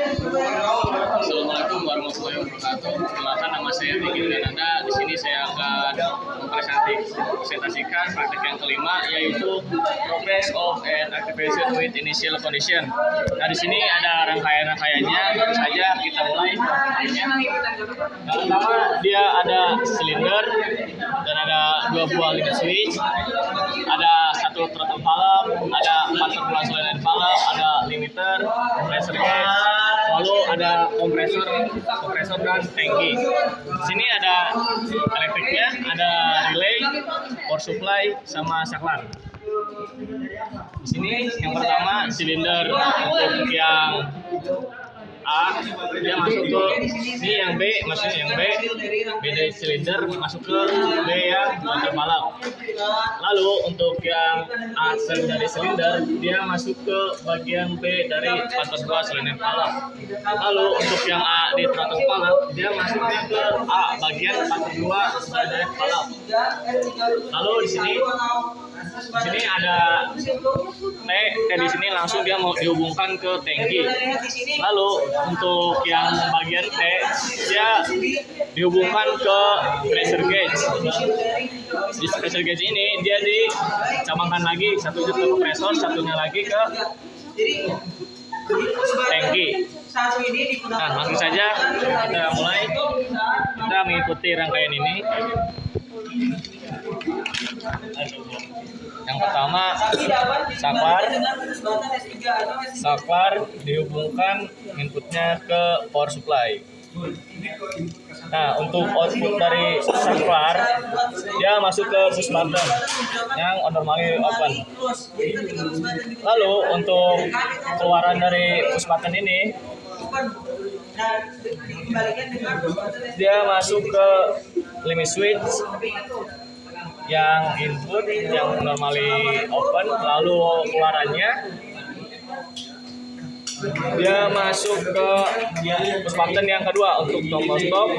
Assalamualaikum warahmatullahi wabarakatuh. Perkenalkan, nama saya Tinggi Gananda. Di sini saya akan mempresentasikan praktek yang kelima, yaitu Progress of an Activation with Initial Condition. Nah, di sini ada rangkaian-rangkaiannya. Tentu saja kita mulai. Yang pertama, dia ada silinder dan ada dua buah limit switch, ada satu throttle valve, ada 4 terbulan solenoid valve, ada limiter, compressor gas, lalu ada kompresor dan tangki. Di sini ada elektriknya, ada relay, power supply, sama saklar. Di sini yang pertama silinder untuk yang A, dia masuk ke ini yang B, maksudnya yang B dari silinder masuk ke B yang valve. Lalu untuk yang A dari silinder, dia masuk ke bagian B dari pantas 2 solenoid valve. Lalu untuk yang A di throttle valve, dia masuknya ke A bagian pantas 2 solenoid valve. Lalu di sini ada T di sini langsung dia mau dihubungkan ke tangki. Lalu untuk yang bagian T, dia dihubungkan ke pressure gauge. Di pressure gauge ini dia dicabangkan lagi, satu ke kompresor, satunya lagi ke tangki. Nah, langsung saja kita mulai. Kita mengikuti rangkaian ini. Yang pertama, saklar dihubungkan inputnya ke power supply. Nah, untuk output dari saklar, dia masuk ke push button yang normally open. Lalu untuk keluaran dari push button ini, dia masuk ke limit switch yang input yang normally open. Lalu keluarannya dia masuk ke push button yang kedua untuk tombol stop.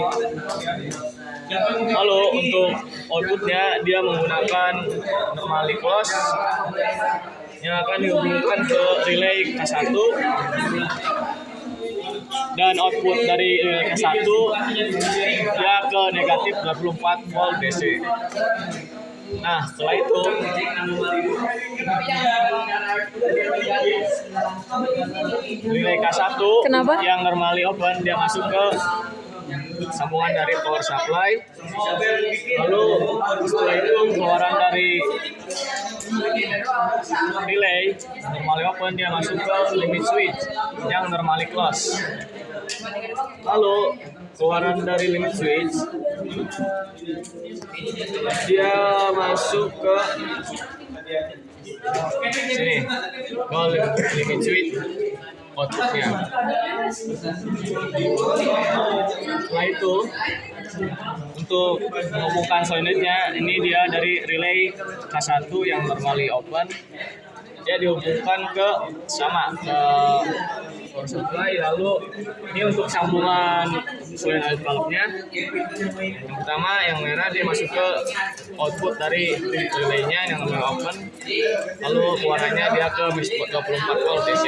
Lalu untuk outputnya dia menggunakan normally close yang akan dihubungkan ke relay K1, dan output dari relay K1 dia ke negatif 24 volt DC. Nah, setelah itu relay K1 yang normally open, dia masuk ke sambungan dari power supply. Lalu setelah itu keluaran dari relay normally open, dia masuk ke limit switch yang normally close. Lalu keluaran dari limit switch dia masuk ke sini, ke limit switch outputnya. Setelah itu untuk menghubungkan solenoidnya, ini dia dari relay K1 yang normally open, dia dihubungkan ke power supply. Lalu ini untuk sambungan solenoid valve-nya. Yang pertama yang merah, dia masuk ke output dari relaynya yang normally open. Lalu keluarannya dia ke minus 24 volt DC.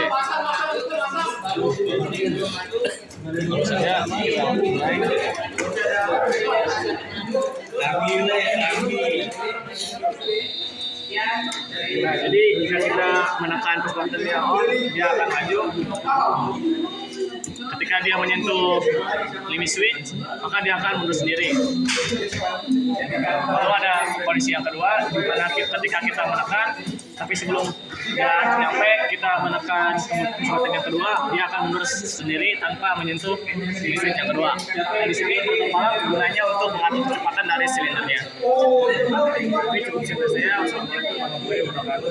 Lalu saja kita mulai. Nah, jadi jika kita menekan push button-nya on, dia akan maju. Ketika dia menyentuh limit switch, maka dia akan mundur sendiri. Lalu ada kondisi yang kedua, di mana ketika kita menekan, tapi sebelum dia nyampe kita menekan push button yang kedua, dia akan mundur sendiri tanpa menyentuh limit switch yang kedua. Nah, di sini throttle gunanya untuk mengatur kecepatan dari silindernya. Ini cukup sekian saya. Wassalamualaikum warahmatullahi wabarakatuh.